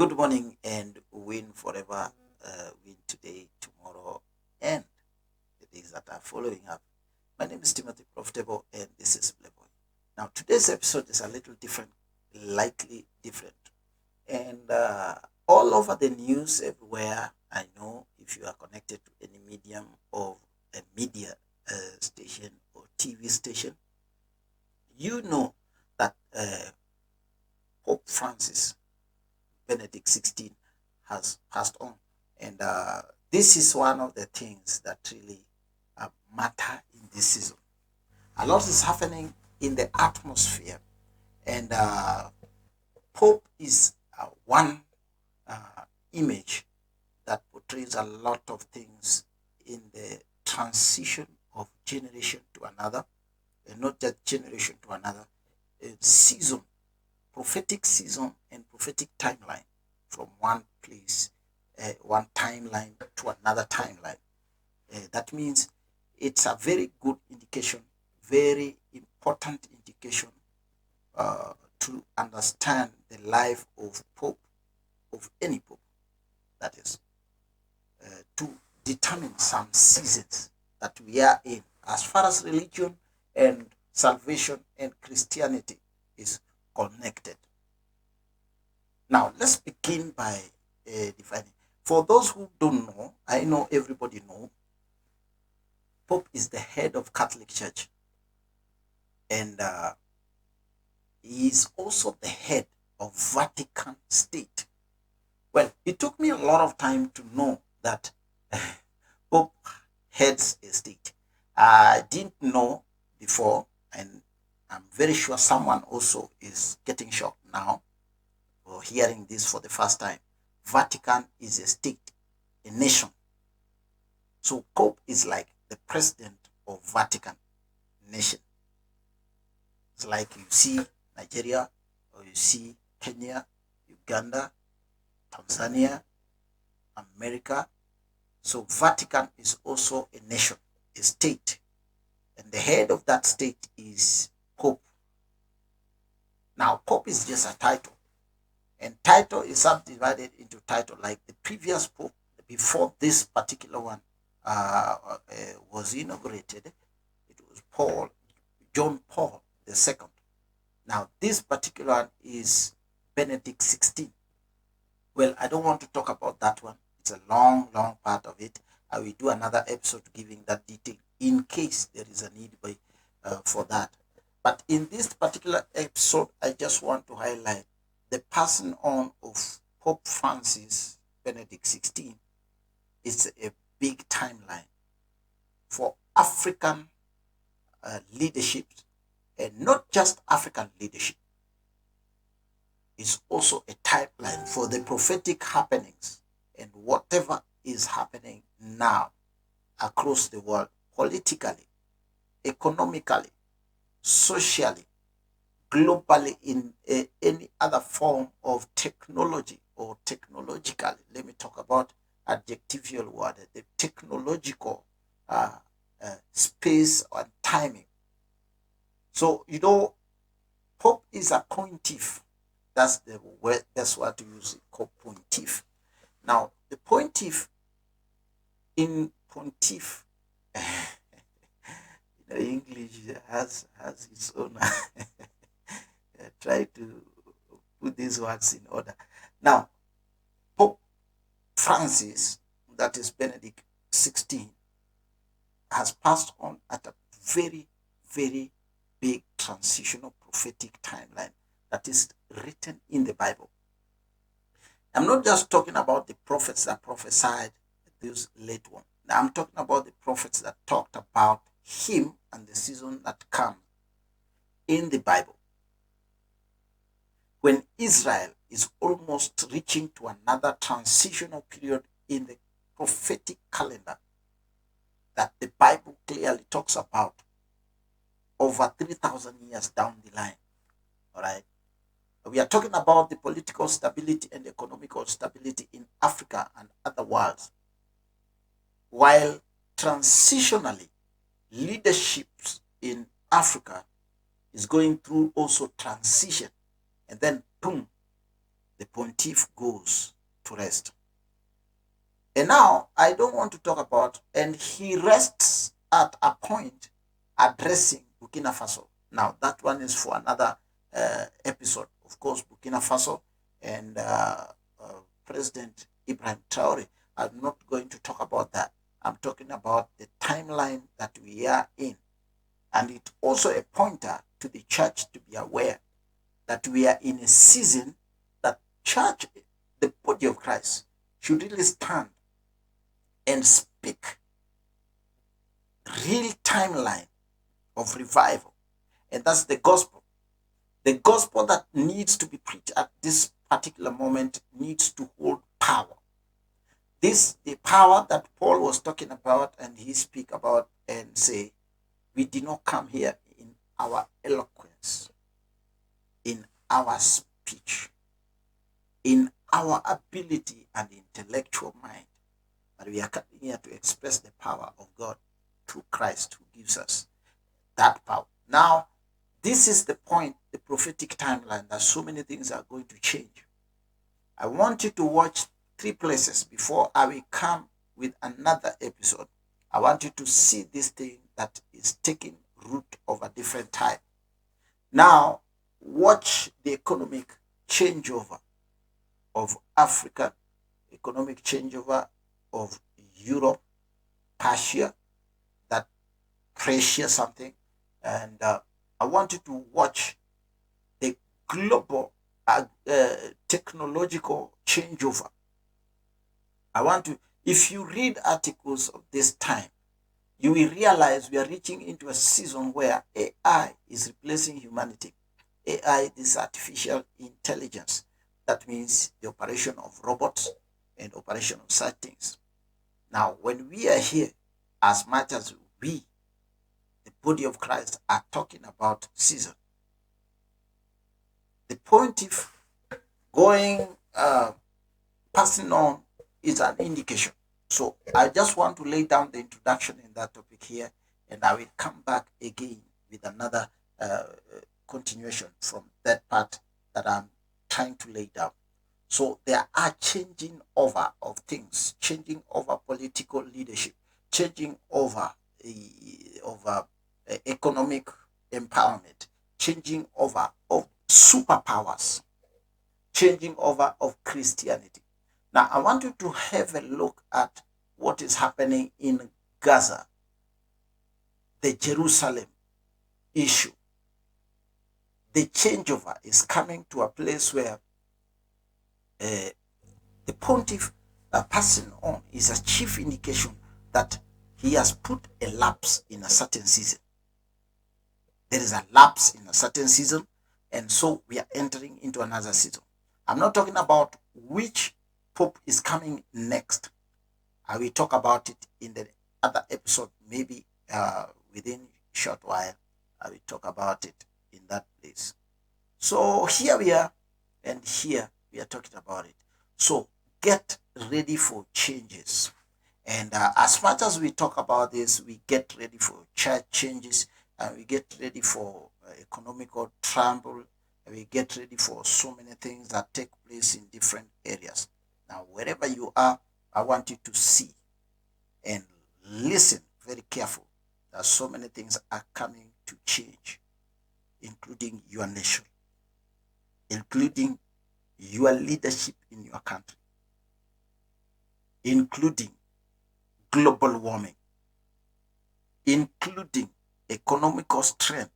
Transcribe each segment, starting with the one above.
Good morning and win forever. Win today, tomorrow, and the days that are following up. My name is Timothy Profitable, and this is Playboy. Now, today's episode is a little different, likely different, and all over the news everywhere. I know if you are connected to any medium or a media station or TV station, you know that Pope Francis Benedict 16 has passed on. And this is one of the things that really matter in this season. A lot is happening in the atmosphere, and Pope is one image that portrays a lot of things in the transition of generation to another, and not just generation to another, season, prophetic season, and prophetic timeline from one place, one timeline to another timeline. That means it's a very good indication, very important indication to understand the life of Pope, of any Pope, that is, to determine some seasons that we are in as far as religion and salvation and Christianity is connected. Now, let's begin by defining. For those who don't know, I know everybody know, Pope is the head of Catholic Church, and he is also the head of Vatican State. Well, it took me a lot of time to know that Pope heads a state. I didn't know before, and I'm very sure someone also is getting shocked now or hearing this for the first time. Vatican is a state, a nation. So Pope is like the president of Vatican nation. It's like you see Nigeria, or you see Kenya, Uganda, Tanzania, America. So Vatican is also a nation, a state. And the head of that state is Pope. Now, Pope is just a title. And title is subdivided into title, like the previous Pope, before this particular one was inaugurated. It was John Paul II. Now, this particular one is Benedict 16. Well, I don't want to talk about that one. It's a long, long part of it. I will do another episode giving that detail in case there is a need for that. But in this particular episode, I just want to highlight the passing on of Pope Francis Benedict 16. It's a big timeline for African leadership, and not just African leadership. It's also a timeline for the prophetic happenings and whatever is happening now across the world, politically, economically, socially, globally, in any other form of technology or technologically. Let me talk about adjectival word, the technological space and timing. So, Pope is a pontiff. That's the word, that's what you use it, called pontiff. Now, the pontiff in pontiff, English has its own. Try to put these words in order. Now, Pope Francis, that is Benedict 16, has passed on at a very, very big transitional prophetic timeline that is written in the Bible. I'm not just talking about the prophets that prophesied those late ones. I'm talking about the prophets that talked about him and the season that comes in the Bible. When Israel is almost reaching to another transitional period in the prophetic calendar that the Bible clearly talks about over 3,000 years down the line. All right. We are talking about the political stability and economical stability in Africa and other worlds. While transitionally, leadership in Africa is going through also transition. And then, boom, the pontiff goes to rest. And now I don't want to talk about, and he rests at a point addressing Burkina Faso. Now that one is for another episode. Of course, Burkina Faso and President Ibrahim Traore. I'm not going to talk about that. I'm talking about the timeline that we are in. And it's also a pointer to the church to be aware that we are in a season that church, the body of Christ, should really stand and speak real timeline of revival. And that's the gospel. The gospel that needs to be preached at this particular moment needs to hold power. This, the power that Paul was talking about, and he speak about and say, we did not come here in our eloquence, in our speech, in our ability and intellectual mind, but we are coming here to express the power of God through Christ who gives us that power. Now, this is the point, the prophetic timeline, that so many things are going to change. I want you to watch 3 places before I will come with another episode. I want you to see this thing that is taking root of a different type. Now, watch the economic changeover of Africa, economic changeover of Europe, Persia, that Prussia something, and I want you to watch the global technological changeover. I want to, if you read articles of this time, you will realize we are reaching into a season where AI is replacing humanity. AI is artificial intelligence. That means the operation of robots and operation of such things. Now, when we are here, as much as we, the body of Christ, are talking about season, the pontiff going, passing on is an indication. So I just want to lay down the introduction in that topic here, and I will come back again with another continuation from that part that I'm trying to lay down. So there are changing over of things, changing over political leadership, changing over economic empowerment, changing over of superpowers, changing over of Christianity. Now, I want you to have a look at what is happening in Gaza, the Jerusalem issue. The changeover is coming to a place where the pontiff passing on is a chief indication that he has put a lapse in a certain season. There is a lapse in a certain season, and so we are entering into another season. I'm not talking about which Pope is coming next. I will talk about it in the other episode, maybe within a short while. I will talk about it in that place. So here we are, and here we are talking about it. So get ready for changes. And as much as we talk about this, we get ready for church changes, and we get ready for economical trouble, and we get ready for so many things that take place in different areas. Now, wherever you are, I want you to see and listen very careful that so many things are coming to change, including your nation, including your leadership in your country, including global warming, including economical strength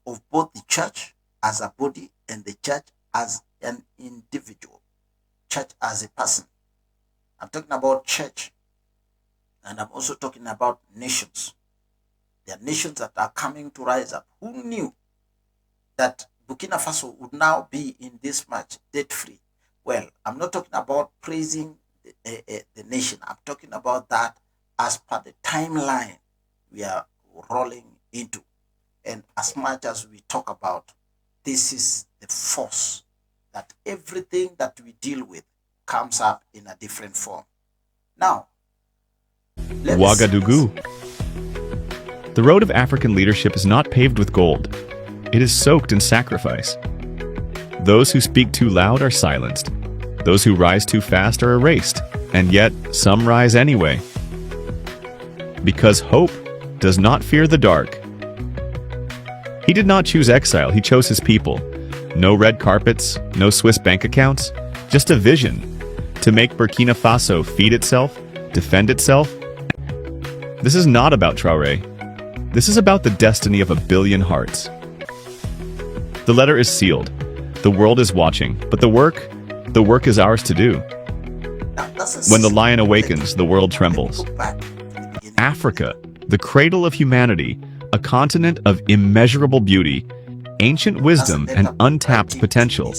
of both the church as a body and the church as an individual, church as a person. I'm talking about church, and I'm also talking about nations. There are nations that are coming to rise up. Who knew that Burkina Faso would now be in this much debt-free? Well, I'm not talking about praising the nation. I'm talking about that as per the timeline we are rolling into. And as much as we talk about, this is the force that everything that we deal with comes up in a different form. Now, Ouagadougou. The road of African leadership is not paved with gold. It is soaked in sacrifice. Those who speak too loud are silenced. Those who rise too fast are erased. And yet, some rise anyway. Because hope does not fear the dark. He did not choose exile, he chose his people. No red carpets, no Swiss bank accounts, just a vision to make Burkina Faso feed itself, defend itself. This is not about Traoré. This is about the destiny of 1 billion hearts. The letter is sealed. The world is watching, but the work is ours to do. When the lion awakens, the world trembles. Africa, the cradle of humanity, a continent of immeasurable beauty, ancient wisdom, and untapped potential.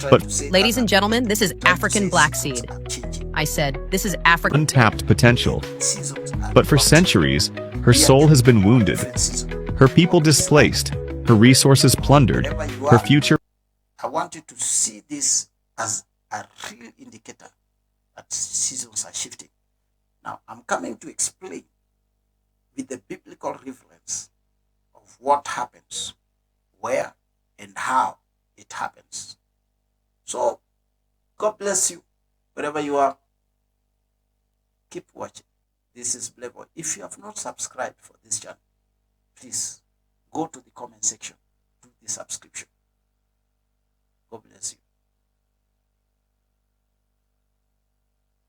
But, ladies and gentlemen, this is African black seed. I said, this is African untapped potential. But for centuries, her soul has been wounded, her people displaced, her resources plundered, her future. I want you to see this as a real indicator that seasons are shifting. Now, I'm coming to explain with the biblical reference of what happens, where, and how it happens. So, God bless you, wherever you are. Keep watching. This is Playboy. If you have not subscribed for this channel, please go to the comment section, do the subscription. God bless you.